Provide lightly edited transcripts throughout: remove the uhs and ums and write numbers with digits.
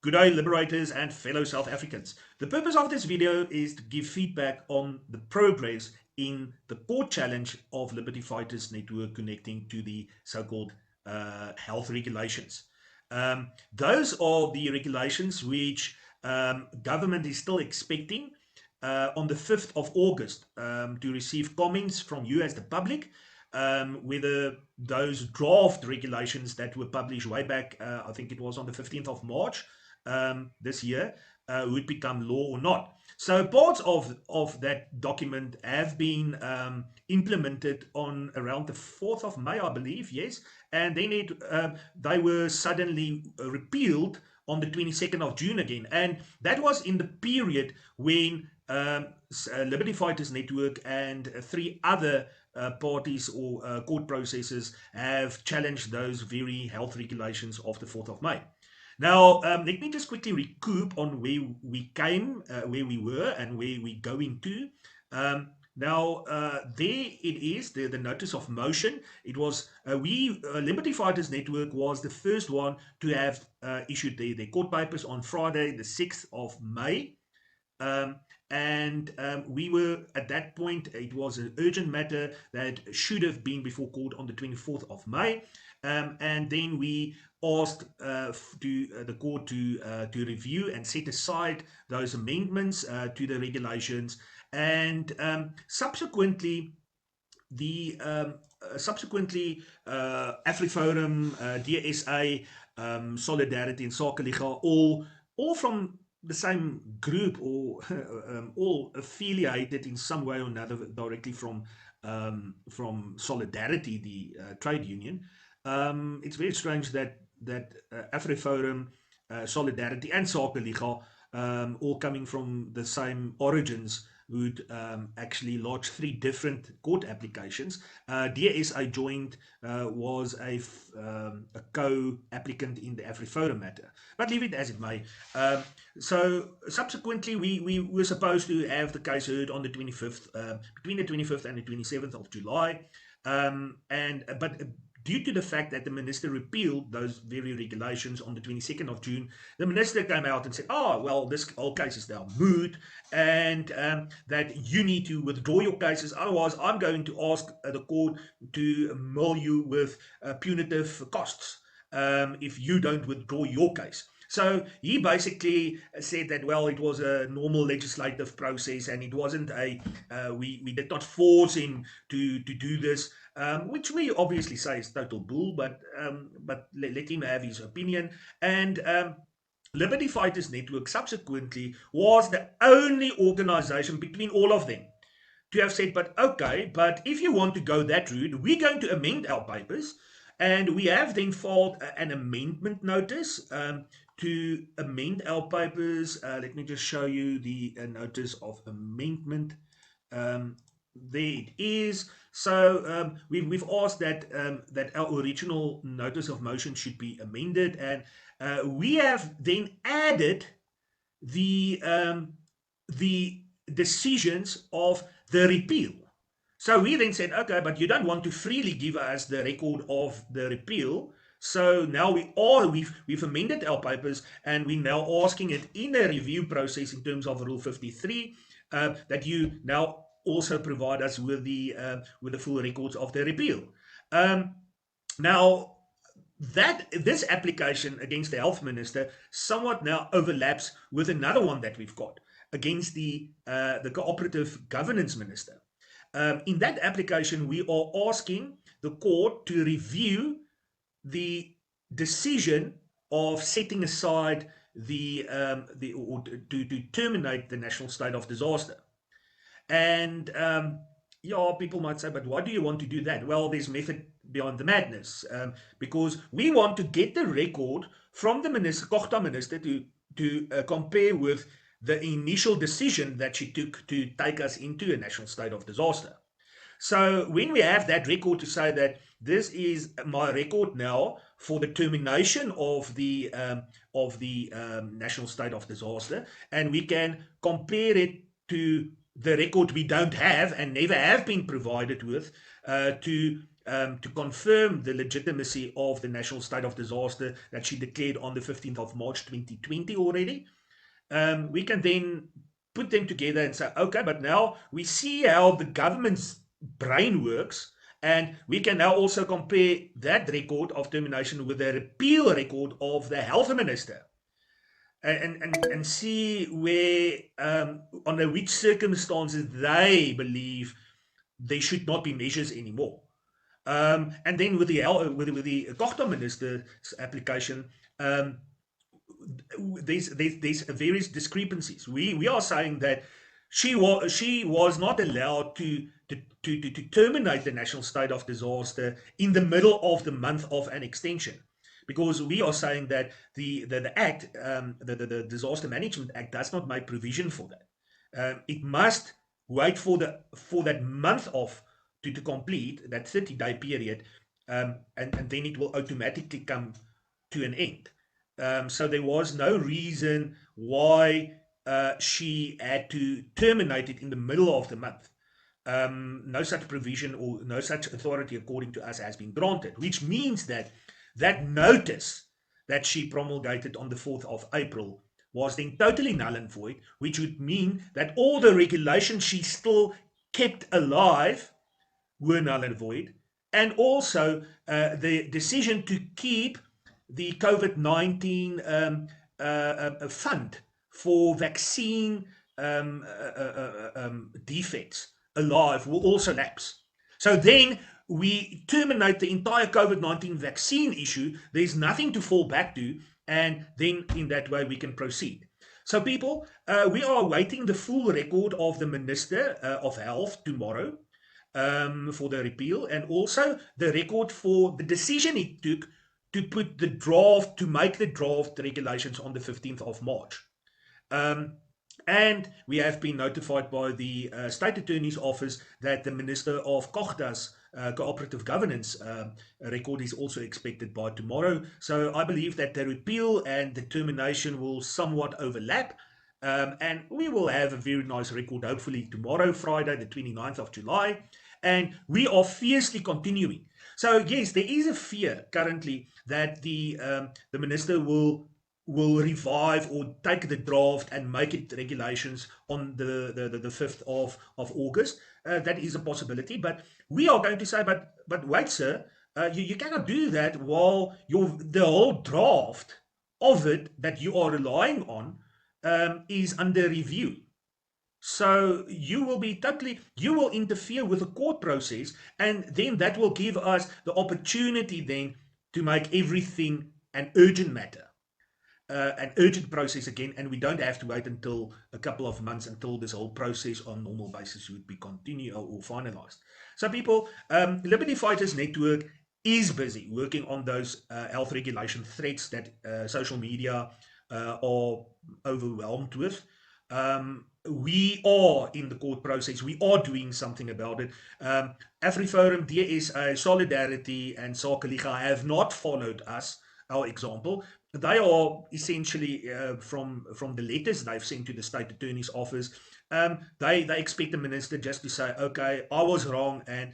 Good day, liberators and fellow South Africans. The purpose of this video is to give feedback on the progress in the court challenge of Liberty Fighters Network connecting to the so-called health regulations. Those are the regulations which government is still expecting on the 5th of August to receive comments from you as the public, whether those draft regulations that were published way back, I think it was on the 15th of March, this year, would become law or not. So parts of that document have been implemented on around the 4th of May, I believe, yes, and then they were suddenly repealed on the 22nd of June again, and that was in the period when Liberty Fighters Network and three other parties or court processes have challenged those very health regulations of the 4th of May. Now, let me just quickly recoup on where we came, where we were, and where we're going to. There it is, the notice of motion. It was, Liberty Fighters Network was the first one to have issued their court papers on Friday, the 6th of May. We were at that point, it was an urgent matter that should have been before court on the 24th of May. And then we asked the court to review and set aside those amendments to the regulations, and subsequently Afriforum, DearSA, Solidarity and Sakeliga, all from the same group, or all affiliated in some way or another directly from Solidarity, the trade union. It's very strange that Afriforum, Solidarity and Sakeliga, all coming from the same origins, would actually lodge three different court applications. DearSA joined, was a co-applicant in the Afriforum matter, but leave it as it may. So subsequently, we were supposed to have the case heard on the 25th, between the 25th and the 27th of July, but due to the fact that the minister repealed those very regulations on the 22nd of June, the minister came out and said, well, this whole case is now moot, and that you need to withdraw your cases. Otherwise, I'm going to ask the court to mill you with punitive costs if you don't withdraw your case. So he basically said that, well, it was a normal legislative process, and it wasn't we did not force him to do this, which we obviously say is total bull, but let him have his opinion. And Liberty Fighters Network subsequently was the only organization between all of them to have said, but if you want to go that route, we're going to amend our papers. And we have then filed an amendment notice to amend our papers. Let me just show you the notice of amendment. There it is. So we've asked that our original notice of motion should be amended, and we have then added the decisions of the repeal. So we then said, but you don't want to freely give us the record of the repeal. So now we've amended our papers, and we're now asking it in a review process in terms of Rule 53 that you now also provide us with the full records of the repeal. Now, this application against the health minister somewhat now overlaps with another one that we've got against the cooperative governance minister. In that application, we are asking the court to review the decision of setting aside or to terminate the national state of disaster. And people might say, but why do you want to do that? Well, there's method beyond the madness, because we want to get the record from the minister, Kochta minister, to compare with the initial decision that she took to take us into a national state of disaster. So when we have that record to say that this is my record now for the termination of the national state of disaster, and we can compare it to the record we don't have and never have been provided with, to to confirm the legitimacy of the national state of disaster that she declared on the 15th of March 2020 already. We can then put them together and say, okay, but now we see how the government's brain works, and we can now also compare that record of termination with the repeal record of the health minister, and see where, under which circumstances they believe there should not be measures anymore. And then with the Gauteng minister's application, there's various discrepancies. We are saying that she was not allowed to terminate the national state of disaster in the middle of the month of an extension, because we are saying that the act, the Disaster Management Act, does not make provision for that. It must wait for that month of to complete that 30-day period, and then it will automatically come to an end. So there was no reason why she had to terminate it in the middle of the month. No such provision or no such authority, according to us, has been granted, which means that that notice that she promulgated on the 4th of April was then totally null and void, which would mean that all the regulations she still kept alive were null and void, and also the decision to keep the COVID-19 fund for vaccine defects alive will also lapse. So then we terminate the entire COVID-19 vaccine issue. There's nothing to fall back to, and then in that way we can proceed. So people, we are awaiting the full record of the Minister of Health tomorrow for the repeal, and also the record for the decision he took to put the draft, to make the draft regulations on the 15th of March. And we have been notified by the State Attorney's Office that the Minister of Gauteng's cooperative governance record is also expected by tomorrow. So I believe that the repeal and the termination will somewhat overlap, and we will have a very nice record hopefully tomorrow, Friday the 29th of July, and we are fiercely continuing. So yes, there is a fear currently that the minister will revive or take the draft and make it regulations on the 5th of August. That is a possibility, but we are going to say, but wait, sir, you cannot do that while the whole draft of it that you are relying on is under review. So you will interfere with the court process, and then that will give us the opportunity then to make everything an urgent matter, an urgent process again, and we don't have to wait until a couple of months until this whole process on normal basis would be continued or finalized. So people, Liberty Fighters Network is busy working on those health regulation threats that social media are overwhelmed with. We are in the court process. We are doing something about it. Afriforum, DearSA, Solidarity, and Sakeliga have not followed our example. They are essentially from the letters they've sent to the State Attorney's Office. They expect the minister just to say, okay, I was wrong, and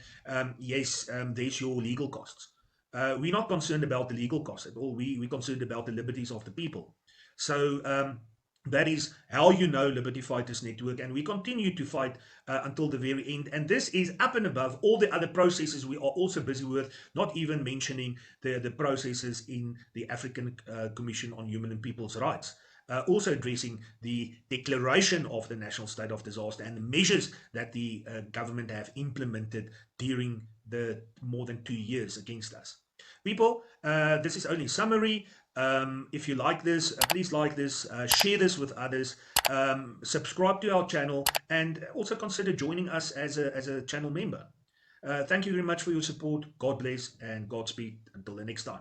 yes, there's your legal costs. We're not concerned about the legal costs at all. We're concerned about the liberties of the people. So that is how you know Liberty Fighters Network, and we continue to fight until the very end. And this is up and above all the other processes we are also busy with, not even mentioning the processes in the African Commission on Human and People's Rights. Also addressing the declaration of the national state of disaster and the measures that the government have implemented during the more than 2 years against us. People, this is only summary. If you like this, please like this, share this with others, subscribe to our channel, and also consider joining us as a channel member. Thank you very much for your support. God bless and Godspeed until the next time.